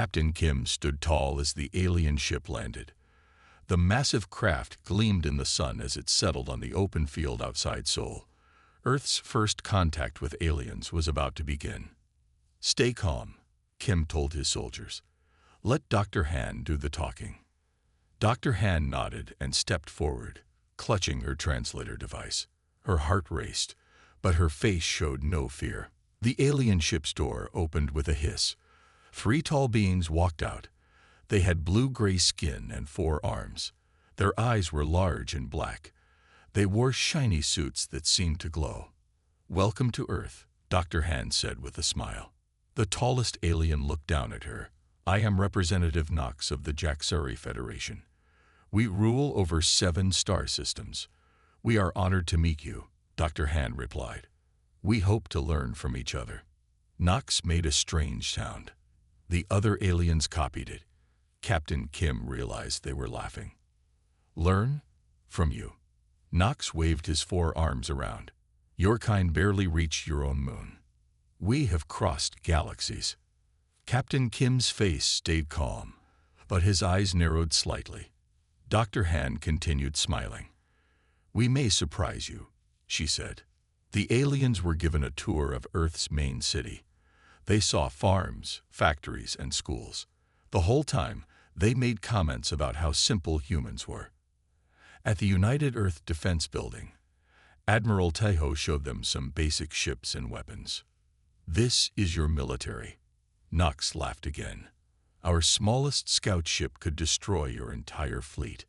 Captain Kim stood tall as the alien ship landed. The massive craft gleamed in the sun as it settled on the open field outside Seoul. Earth's first contact with aliens was about to begin. "Stay calm," Kim told his soldiers. "Let Dr. Han do the talking." Dr. Han nodded and stepped forward, clutching her translator device. Her heart raced, but her face showed no fear. The alien ship's door opened with a hiss. 3 tall beings walked out. They had blue-gray skin and 4 arms. Their eyes were large and black. They wore shiny suits that seemed to glow. "Welcome to Earth," Dr. Han said with a smile. The tallest alien looked down at her. "I am Representative Knox of the HFY Federation. We rule over 7 star systems. We are honored to meet you," Dr. Han replied. "We hope to learn from each other." Knox made a strange sound. The other aliens copied it. Captain Kim realized they were laughing. "Learn? From you." Knox waved his 4 arms around. "Your kind barely reached your own moon. We have crossed galaxies." Captain Kim's face stayed calm, but his eyes narrowed slightly. Dr. Han continued smiling. "We may surprise you," she said. The aliens were given a tour of Earth's main city. They saw farms, factories, and schools. The whole time, they made comments about how simple humans were. At the United Earth Defense Building, Admiral Taeho showed them some basic ships and weapons. "This is your military." Knox laughed again. "Our smallest scout ship could destroy your entire fleet."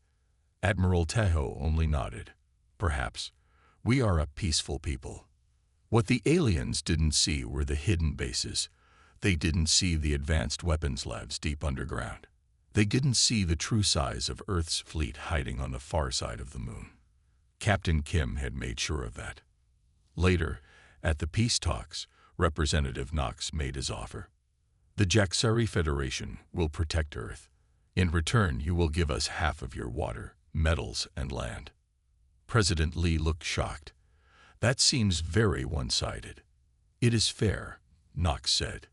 Admiral Taeho only nodded. "Perhaps. We are a peaceful people." What the aliens didn't see were the hidden bases. They didn't see the advanced weapons labs deep underground. They didn't see the true size of Earth's fleet hiding on the far side of the moon. Captain Kim had made sure of that. Later, at the peace talks, Representative Knox made his offer. "The HFY Federation will protect Earth. In return, you will give us half of your water, metals, and land." President Lee looked shocked. "That seems very one-sided." "It is fair," Knox said.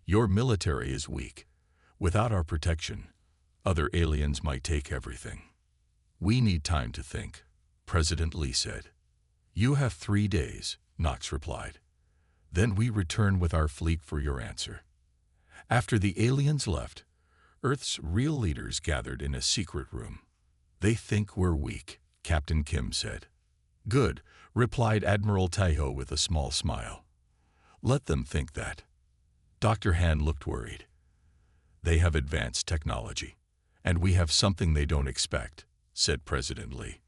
"Your military is weak. Without our protection, other aliens might take everything." "We need time to think," President Lee said. "You have 3 days," Knox replied. "Then we return with our fleet for your answer." After the aliens left, Earth's real leaders gathered in a secret room. "They think we're weak," Captain Kim said. "Good," replied Admiral Taeho with a small smile. "Let them think that." Dr. Han looked worried. "They have advanced technology, and we have something they don't expect," said President Lee.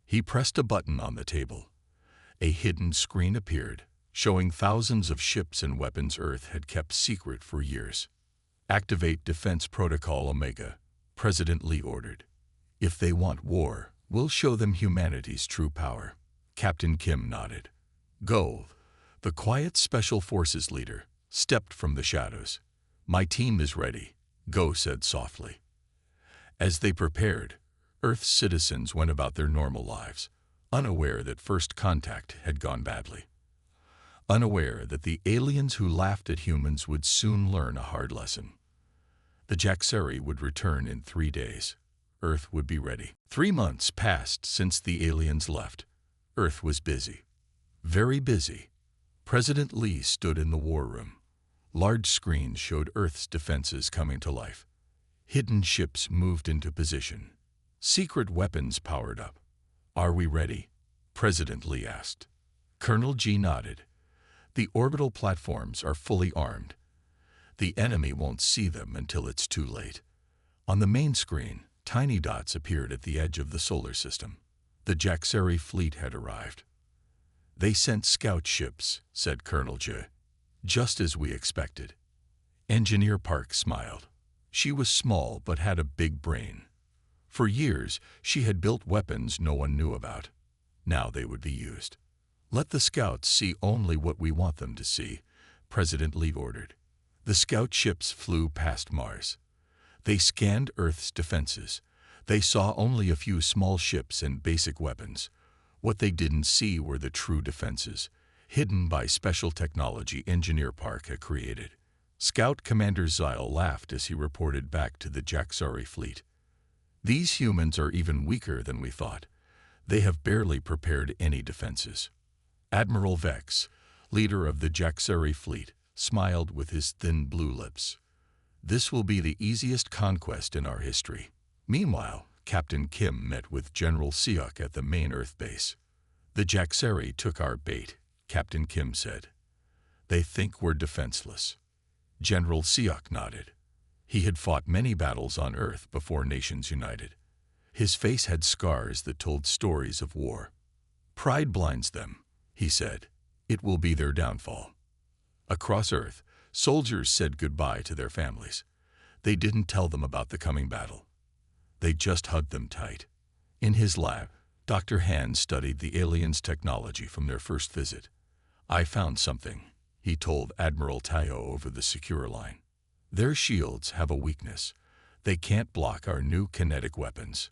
He pressed a button on the table. A hidden screen appeared, showing thousands of ships and weapons Earth had kept secret for years. "Activate Defense Protocol Omega," President Lee ordered. "If they want war, we'll show them humanity's true power." Captain Kim nodded. "Go." The quiet Special Forces leader stepped from the shadows. "My team is ready," Go said softly. As they prepared, Earth's citizens went about their normal lives, unaware that first contact had gone badly. Unaware that the aliens who laughed at humans would soon learn a hard lesson. The HFY would return in 3 days. Earth would be ready. 3 months passed since the aliens left. Earth was busy. Very busy. President Lee stood in the war room. Large screens showed Earth's defenses coming to life. Hidden ships moved into position. Secret weapons powered up. "Are we ready?" President Lee asked. Colonel G nodded. "The orbital platforms are fully armed. The enemy won't see them until it's too late." On the main screen, tiny dots appeared at the edge of the solar system. The HFY fleet had arrived. "They sent scout ships," said Colonel J. "Just as we expected." Engineer Park smiled. She was small but had a big brain. For years, she had built weapons no one knew about. Now they would be used. "Let the scouts see only what we want them to see," President Lee ordered. The scout ships flew past Mars. They scanned Earth's defenses. They saw only a few small ships and basic weapons. What they didn't see were the true defenses, hidden by special technology Engineer Park had created. Scout Commander Zyle laughed as he reported back to the Jaxari fleet. These humans are even weaker than we thought. They have barely prepared any defenses. Admiral Vex, leader of the Jaxari fleet, smiled with his thin blue lips. This will be the easiest conquest in our history. Meanwhile, Captain Kim met with General Siok at the main Earth base. The Jaxari took our bait, Captain Kim said. They think we're defenseless. General Siok nodded. He had fought many battles on Earth before nations united. His face had scars that told stories of war. Pride blinds them, he said. It will be their downfall. Across Earth, soldiers said goodbye to their families. They didn't tell them about the coming battle. They just hugged them tight. In his lab, Dr. Han studied the aliens' technology from their first visit. I found something, he told Admiral Tayo over the secure line. Their shields have a weakness. They can't block our new kinetic weapons.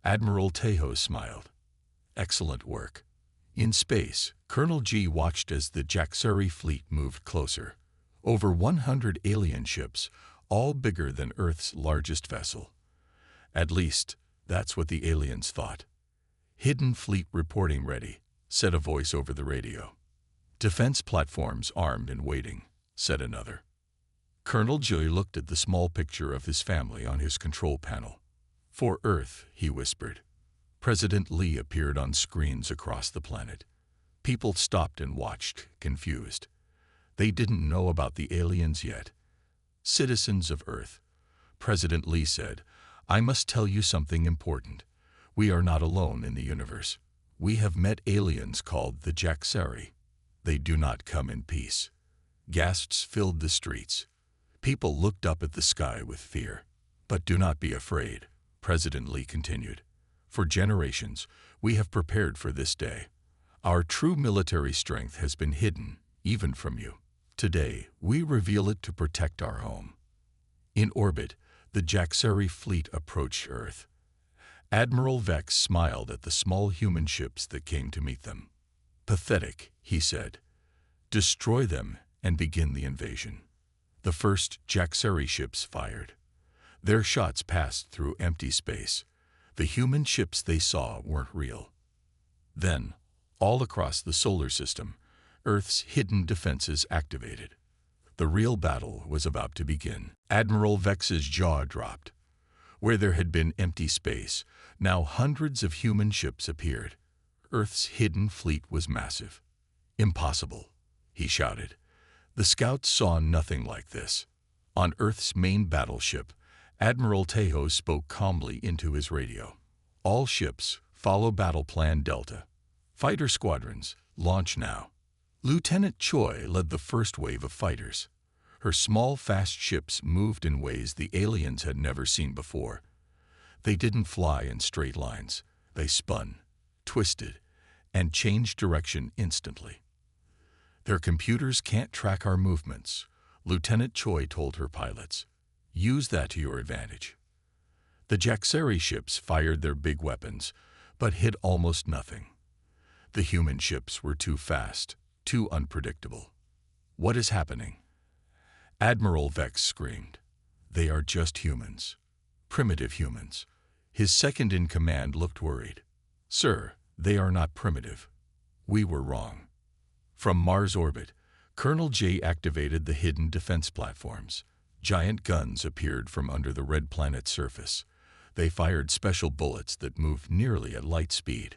Admiral Tayo smiled. Excellent work. In space, Colonel G watched as the Jaxari fleet moved closer. Over 100 alien ships, all bigger than Earth's largest vessel. At least, that's what the aliens thought. Hidden fleet reporting ready, said a voice over the radio. Defense platforms armed and waiting, said another. Colonel Joy looked at the small picture of his family on his control panel. For Earth, he whispered. President Lee appeared on screens across the planet. People stopped and watched, confused. They didn't know about the aliens yet. Citizens of Earth, President Lee said, I must tell you something important. We are not alone in the universe. We have met aliens called the Jaxari. They do not come in peace. Gasps filled the streets. People looked up at the sky with fear. But do not be afraid, President Lee continued. For generations, we have prepared for this day. Our true military strength has been hidden, even from you. Today, we reveal it to protect our home. In orbit, the Jaxari fleet approached Earth. Admiral Vex smiled at the small human ships that came to meet them. Pathetic, he said. Destroy them and begin the invasion. The first Jaxari ships fired. Their shots passed through empty space. The human ships they saw weren't real. Then, all across the solar system, Earth's hidden defenses activated. The real battle was about to begin. Admiral Vex's jaw dropped. Where there had been empty space, now hundreds of human ships appeared. Earth's hidden fleet was massive. Impossible, he shouted. The scouts saw nothing like this. On Earth's main battleship, Admiral Tayo spoke calmly into his radio. All ships, follow Battle Plan Delta. Fighter squadrons, launch now. Lieutenant Choi led the first wave of fighters. Her small, fast ships moved in ways the aliens had never seen before. They didn't fly in straight lines. They spun, twisted, and changed direction instantly. Their computers can't track our movements, Lieutenant Choi told her pilots. Use that to your advantage. The Jaxari ships fired their big weapons, but hit almost nothing. The human ships were too fast, too unpredictable. What is happening? Admiral Vex screamed. They are just humans. Primitive humans. His second-in-command looked worried. Sir, they are not primitive. We were wrong. From Mars orbit, Colonel J activated the hidden defense platforms. Giant guns appeared from under the red planet's surface. They fired special bullets that moved nearly at light speed.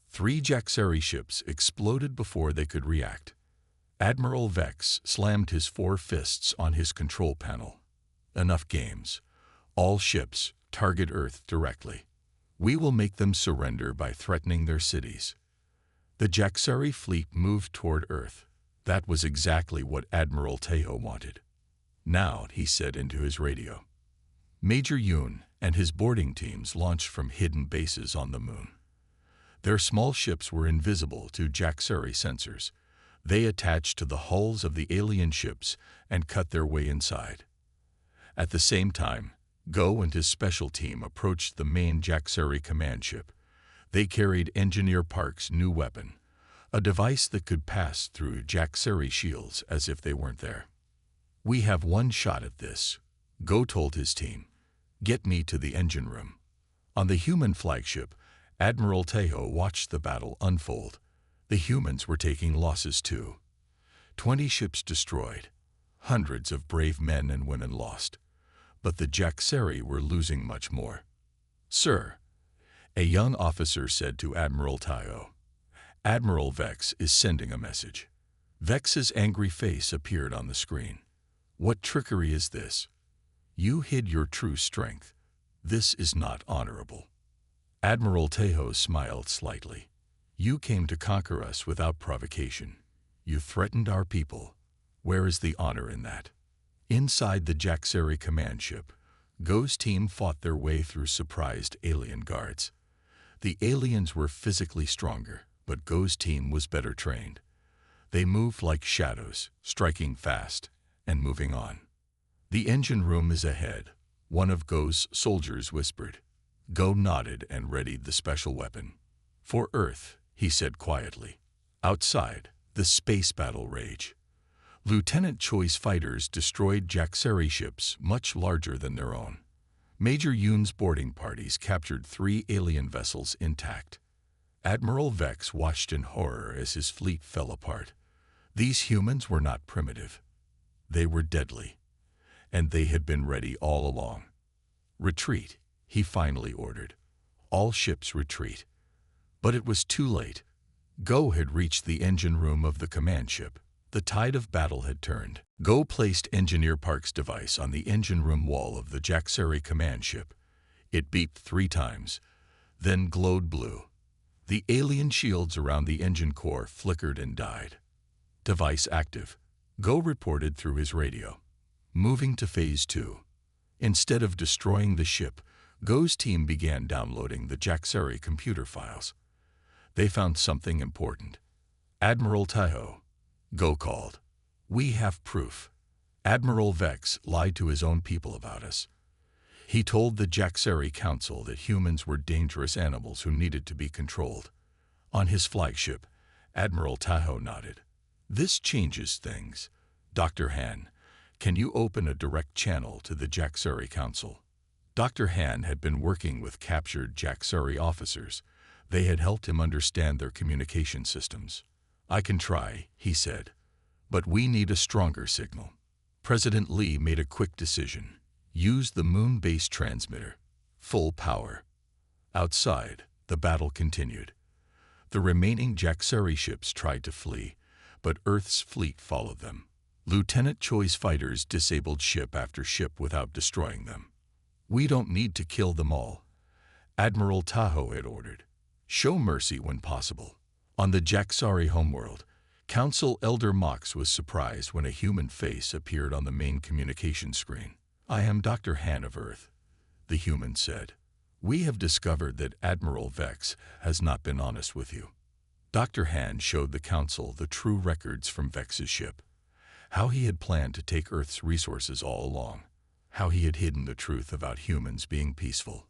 3 Jaxari ships exploded before they could react. Admiral Vex slammed his 4 fists on his control panel. Enough games. All ships target Earth directly. We will make them surrender by threatening their cities. The Jaxari fleet moved toward Earth. That was exactly what Admiral Tayo wanted. Now, he said into his radio. Major Yoon and his boarding teams launched from hidden bases on the moon. Their small ships were invisible to Jaxari sensors. They attached to the hulls of the alien ships and cut their way inside. At the same time, Go and his special team approached the main Jaxari command ship. They carried Engineer Park's new weapon, a device that could pass through Jaxari shields as if they weren't there. We have one shot at this, Go told his team. Get me to the engine room. On the human flagship, Admiral Tejo watched the battle unfold. The humans were taking losses too. 20 ships destroyed. Hundreds of brave men and women lost. But the Jaxeri were losing much more. Sir, a young officer said to Admiral Tejo. Admiral Vex is sending a message. Vex's angry face appeared on the screen. What trickery is this? You hid your true strength. This is not honorable. Admiral Tejo smiled slightly. You came to conquer us without provocation. You threatened our people. Where is the honor in that? Inside the Jaxeri command ship, Go's team fought their way through surprised alien guards. The aliens were physically stronger, but Go's team was better trained. They moved like shadows, striking fast and moving on. The engine room is ahead, one of Go's soldiers whispered. Go nodded and readied the special weapon. For Earth, he said quietly. Outside, the space battle rage. Lieutenant Choi's fighters destroyed Jaxeri ships much larger than their own. Major Yoon's boarding parties captured 3 alien vessels intact. Admiral Vex watched in horror as his fleet fell apart. These humans were not primitive. They were deadly. And they had been ready all along. Retreat, he finally ordered. All ships retreat. But it was too late. Go had reached the engine room of the command ship. The tide of battle had turned. Go placed Engineer Park's device on the engine room wall of the Jaxeri command ship. It beeped 3 times, then glowed blue. The alien shields around the engine core flickered and died. Device active, Go reported through his radio. Moving to Phase 2. Instead of destroying the ship, Go's team began downloading the Jaxeri computer files. They found something important. Admiral Tejo, Go called. We have proof. Admiral Vex lied to his own people about us. He told the Jaxeri Council that humans were dangerous animals who needed to be controlled. On his flagship, Admiral Tejo nodded. This changes things. Dr. Han, can you open a direct channel to the Jaxeri Council? Dr. Han had been working with captured Jaxeri officers. They had helped him understand their communication systems. I can try, he said. But we need a stronger signal. President Lee made a quick decision. Use the moon-based transmitter. Full power. Outside, the battle continued. The remaining Jaxeri ships tried to flee, but Earth's fleet followed them. Lieutenant Choi's fighters disabled ship after ship without destroying them. We don't need to kill them all. Admiral Tejo had ordered. Show mercy when possible. On the Jaxeri homeworld, Council Elder Mox was surprised when a human face appeared on the main communication screen. I am Dr. Han of Earth, the human said. We have discovered that Admiral Vex has not been honest with you. Dr. Han showed the Council the true records from Vex's ship. How he had planned to take Earth's resources all along. How he had hidden the truth about humans being peaceful.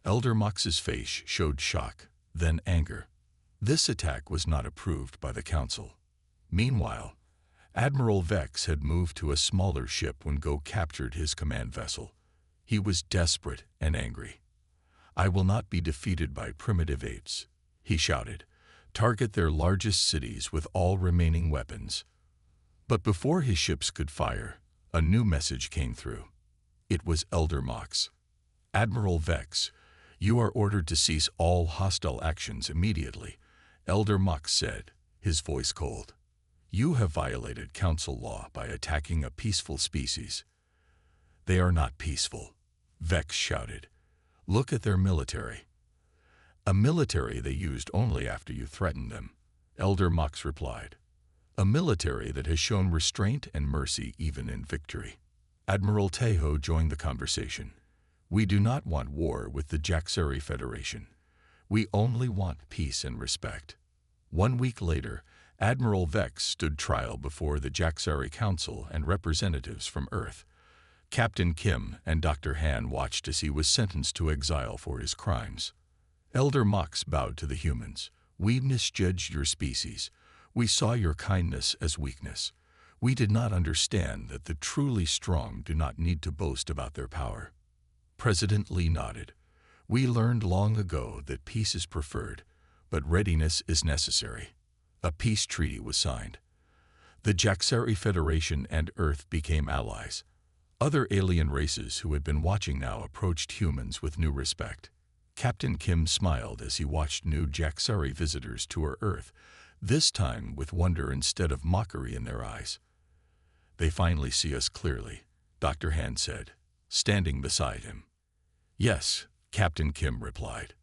Elder Mox's face showed shock, then anger. This attack was not approved by the Council. Meanwhile, Admiral Vex had moved to a smaller ship when Go captured his command vessel. He was desperate and angry. I will not be defeated by primitive apes, he shouted. Target their largest cities with all remaining weapons. But before his ships could fire, a new message came through. It was Elder Mox. Admiral Vex, you are ordered to cease all hostile actions immediately, Elder Mox said, his voice cold. You have violated Council law by attacking a peaceful species. They are not peaceful, Vex shouted. Look at their military. A military they used only after you threatened them, Elder Mox replied. A military that has shown restraint and mercy even in victory. Admiral Tejo joined the conversation. We do not want war with the Jaxeri Federation. We only want peace and respect. 1 week later, Admiral Vex stood trial before the Jaxeri Council and representatives from Earth. Captain Kim and Dr. Han watched as he was sentenced to exile for his crimes. Elder Mox bowed to the humans. We misjudged your species. We saw your kindness as weakness. We did not understand that the truly strong do not need to boast about their power. President Lee nodded. We learned long ago that peace is preferred, but readiness is necessary. A peace treaty was signed. The Jaxari Federation and Earth became allies. Other alien races who had been watching now approached humans with new respect. Captain Kim smiled as he watched new Jaxari visitors tour Earth, this time with wonder instead of mockery in their eyes. They finally see us clearly, Dr. Han said, standing beside him. Yes, Captain Kim replied.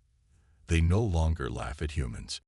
They no longer laugh at humans.